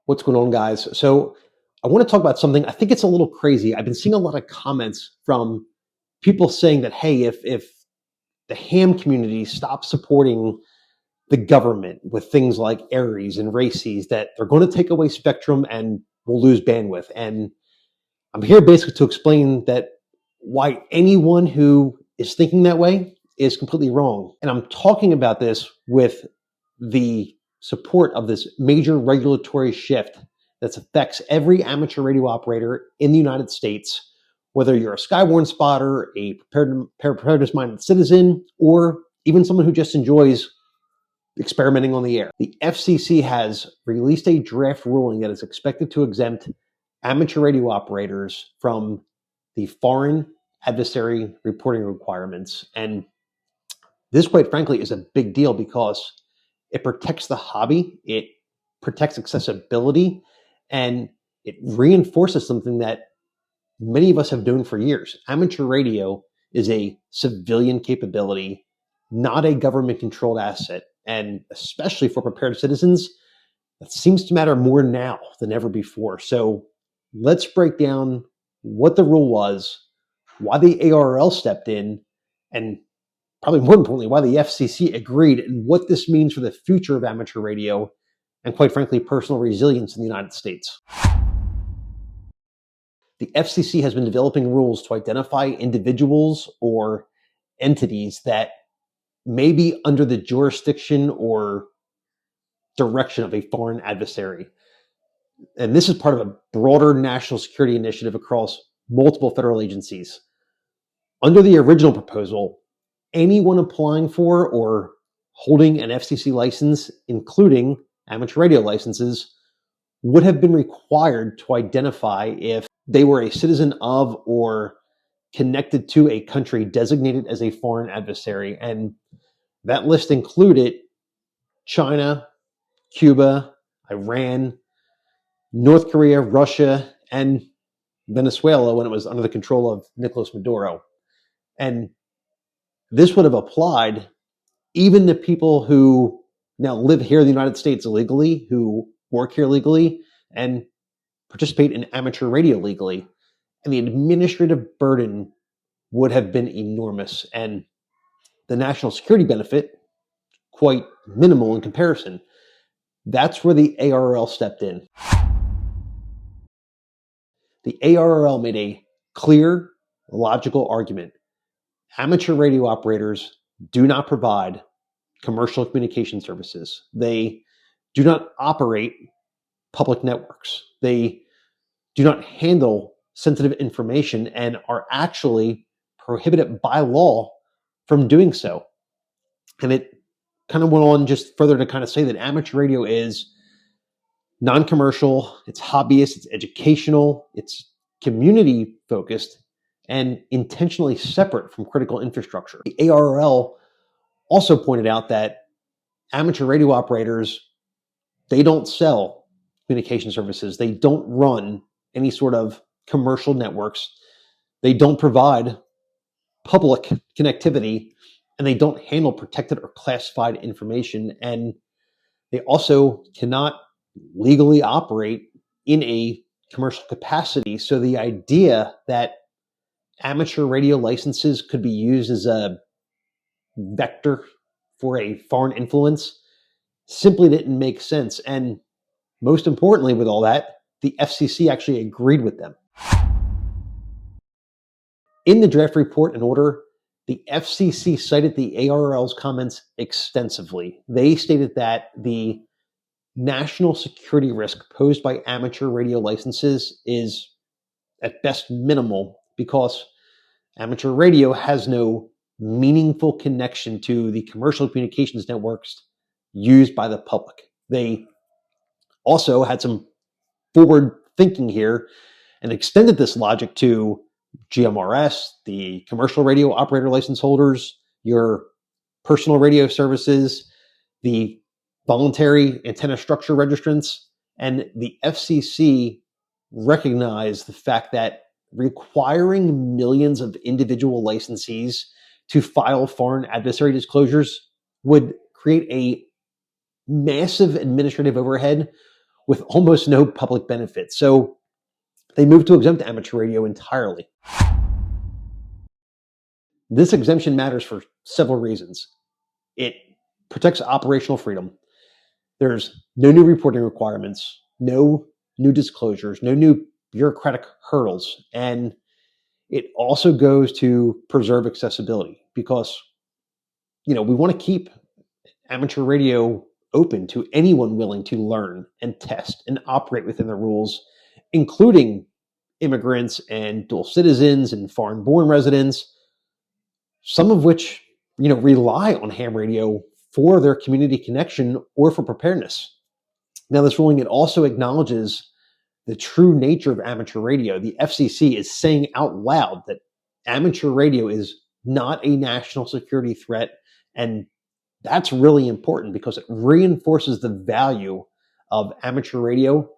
What's going on, guys? So I want to talk about something. I think it's a little crazy. I've been seeing a lot of comments from people saying that, hey, if the ham community stops supporting the government with things like ARRLs and RACEs, that they're going to take away spectrum and we'll lose bandwidth. And I'm here basically to explain that why anyone who is thinking that way is completely wrong. And I'm talking about this with the support of this major regulatory shift that affects every amateur radio operator in the United States, whether you're a Skywarn spotter, a preparedness-minded citizen, or even someone who just enjoys experimenting on the air. The FCC has released a draft ruling that is expected to exempt amateur radio operators from the foreign adversary reporting requirements. And this, quite frankly, is a big deal because it protects the hobby, it protects accessibility, and it reinforces something that many of us have known for years. Amateur radio is a civilian capability, not a government-controlled asset. And especially for prepared citizens, that seems to matter more now than ever before. So let's break down what the rule was, why the ARRL stepped in, and probably more importantly, why the FCC agreed, and what this means for the future of amateur radio, and quite frankly, personal resilience in the United States. The FCC has been developing rules to identify individuals or entities that may be under the jurisdiction or direction of a foreign adversary. And this is part of a broader national security initiative across multiple federal agencies. Under the original proposal, anyone applying for or holding an FCC license, including amateur radio licenses, would have been required to identify if they were a citizen of or connected to a country designated as a foreign adversary. And that list included China, Cuba, Iran, North Korea, Russia, and Venezuela when it was under the control of Nicolas Maduro. And this would have applied even to people who now live here in the United States illegally, who work here legally, and participate in amateur radio legally. And the administrative burden would have been enormous. And the national security benefit, quite minimal in comparison. That's where the ARRL stepped in. The ARRL made a clear, logical argument. Amateur radio operators do not provide commercial communication services. They do not operate public networks. They do not handle sensitive information and are actually prohibited by law from doing so. And it kind of went on just further to kind of say that amateur radio is non-commercial, it's hobbyist, it's educational, it's community focused, and intentionally separate from critical infrastructure. The ARRL also pointed out that amateur radio operators, they don't sell communication services. They don't run any sort of commercial networks. They don't provide public connectivity, and they don't handle protected or classified information. And they also cannot legally operate in a commercial capacity. So the idea that amateur radio licenses could be used as a vector for a foreign influence simply didn't make sense. And most importantly, with all that, the FCC actually agreed with them. In the draft report and order, the FCC cited the ARRL's comments extensively. They stated that the national security risk posed by amateur radio licenses is at best minimal because amateur radio has no meaningful connection to the commercial communications networks used by the public. They also had some forward thinking here and extended this logic to GMRS, the commercial radio operator license holders, your personal radio services, the voluntary antenna structure registrants, and the FCC recognized the fact that requiring millions of individual licensees to file foreign adversary disclosures would create a massive administrative overhead with almost no public benefit. So they moved to exempt amateur radio entirely. This exemption matters for several reasons. It protects operational freedom. There's no new reporting requirements, no new disclosures, no new bureaucratic hurdles. And it also goes to preserve accessibility because, we want to keep amateur radio open to anyone willing to learn and test and operate within the rules, including immigrants and dual citizens and foreign-born residents, some of which, rely on ham radio for their community connection or for preparedness. Now, this ruling, it also acknowledges the true nature of amateur radio. The FCC is saying out loud that amateur radio is not a national security threat, and that's really important because it reinforces the value of amateur radio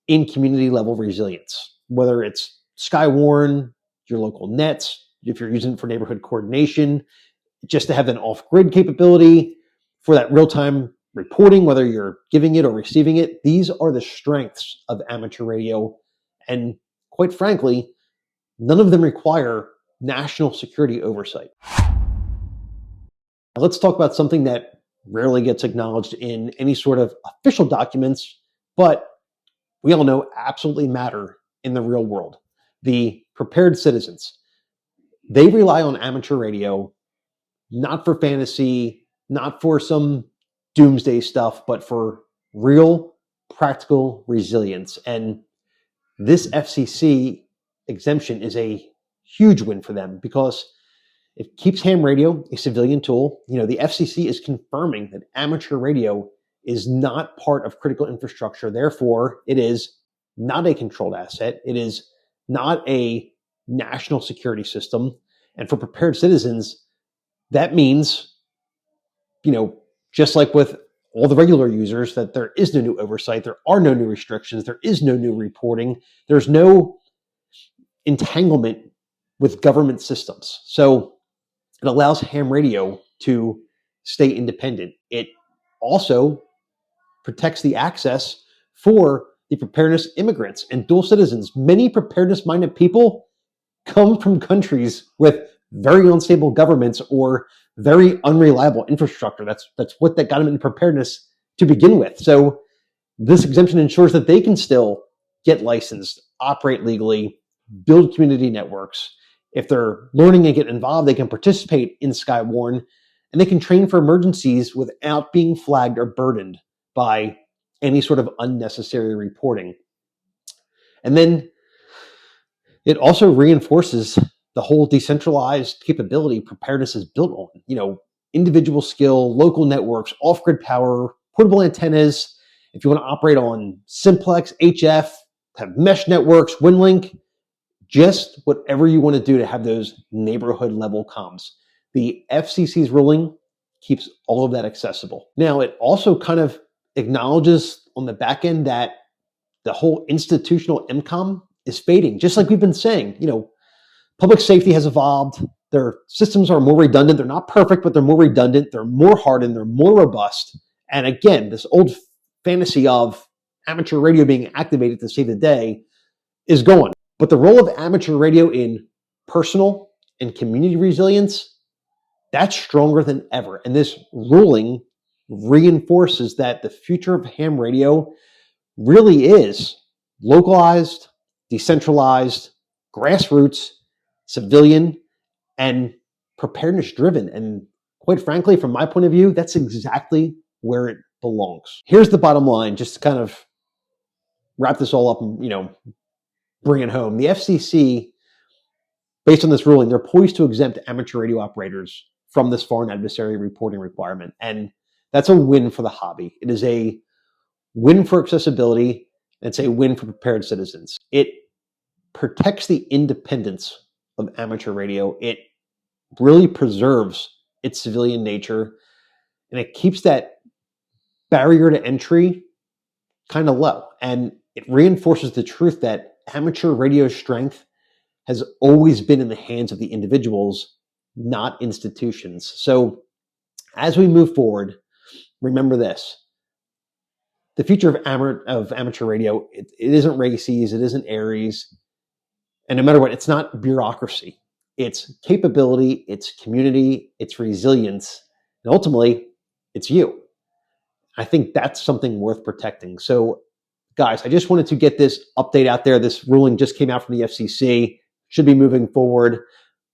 in community level resilience, whether it's Skywarn, your local nets, if you're using it for neighborhood coordination, just to have an off-grid capability for that real-time reporting, whether you're giving it or receiving it. These are the strengths of amateur radio. And quite frankly, none of them require national security oversight. Now, let's talk about something that rarely gets acknowledged in any sort of official documents, but we all know absolutely matter in the real world. The prepared citizens. They rely on amateur radio, not for fantasy, not for some doomsday stuff, but for real practical resilience. And this FCC exemption is a huge win for them because it keeps ham radio a civilian tool. The FCC is confirming that amateur radio is not part of critical infrastructure. Therefore, it is not a controlled asset. It is not a national security system. And for prepared citizens, that means, just like with all the regular users, that there is no new oversight, there are no new restrictions, there is no new reporting, there's no entanglement with government systems. So it allows ham radio to stay independent. It also protects the access for the preparedness immigrants and dual citizens. Many preparedness-minded people come from countries with very unstable governments or very unreliable infrastructure. That's what that got them into preparedness to begin with. So this exemption ensures that they can still get licensed, operate legally, build community networks. If they're learning and get involved, they can participate in Skywarn, and they can train for emergencies without being flagged or burdened by any sort of unnecessary reporting. And then it also reinforces the whole decentralized capability preparedness is built on. Individual skill, local networks, off-grid power, portable antennas. If you want to operate on simplex, HF, have mesh networks, WinLink, just whatever you want to do to have those neighborhood level comms. The FCC's ruling keeps all of that accessible. Now, it also kind of acknowledges on the back end that the whole institutional MCOM is fading, just like we've been saying. Public safety has evolved. Their systems are more redundant. They're not perfect, but they're more redundant. They're more hardened. They're more robust. And again, this old fantasy of amateur radio being activated to save the day is gone. But the role of amateur radio in personal and community resilience, that's stronger than ever. And this ruling reinforces that the future of ham radio really is localized, decentralized, grassroots, civilian, and preparedness driven. And quite frankly, from my point of view, that's exactly where it belongs. Here's the bottom line, just to kind of wrap this all up and, bring it home. The FCC, based on this ruling, they're poised to exempt amateur radio operators from this foreign adversary reporting requirement. And that's a win for the hobby. It is a win for accessibility. And it's a win for prepared citizens. It protects the independence of amateur radio. It really preserves its civilian nature, and it keeps that barrier to entry kind of low. And it reinforces the truth that amateur radio strength has always been in the hands of the individuals, not institutions. So as we move forward, remember this: the future of amateur radio, it isn't races, it isn't Aries, and no matter what, it's not bureaucracy. It's capability, it's community, it's resilience, and ultimately, it's you. I think that's something worth protecting. So, guys, I just wanted to get this update out there. This ruling just came out from the FCC, should be moving forward.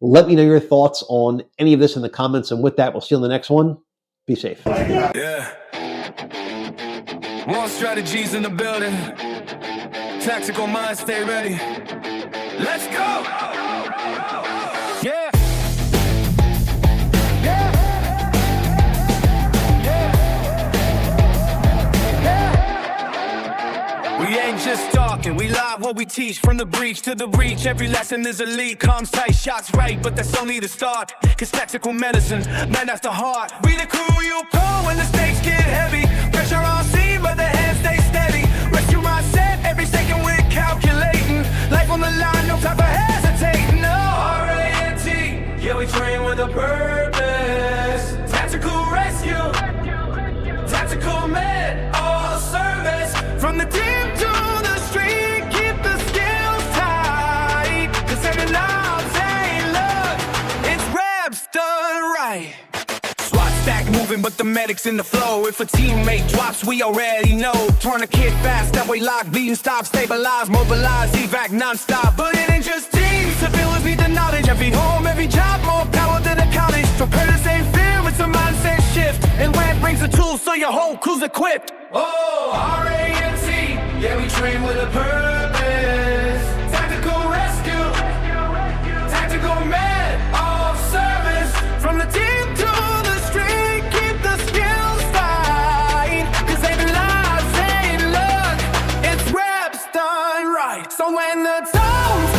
Let me know your thoughts on any of this in the comments, and with that, we'll see you on the next one. Be safe. Yeah. More strategies in the building. Tactical mind, stay ready. Let's go! Yeah. Yeah. Yeah. We ain't just talking, we live what we teach. From the breach to the breach, every lesson is elite. Calm, tight, shots right, but that's only the start. Cause tactical medicine, man, that's the heart. We the crew you pull when the stakes get heavy. Pressure on scene, but the hands stay steady. Rescue mindset, every second we're calculating. Life on the line, no time for hesitating. No, RANT, yeah, we train with a purpose. Tactical rescue, tactical med, all service. From the team to the street, keep the skills tight. Cause every lives ain't luck, it's reps done right. SWAT stack moving, but the medic's in the flow. If a teammate drops, we already know. Turn a kid fast, that way lock, bleeding, stop, stabilize, mobilize, evac non-stop. But it ain't just teams, civilians need the knowledge. Every home, every job, more power than a college. Preparedness ain't fear, it's a mindset shift. And RANT brings the tools so your whole crew's equipped. Oh, RANT, yeah, we train with a purpose. Tactical rescue, tactical med, all service. From the team to the street, keep the skills tight. Cause every lives ain't luck, it's reps done right. So when the tone's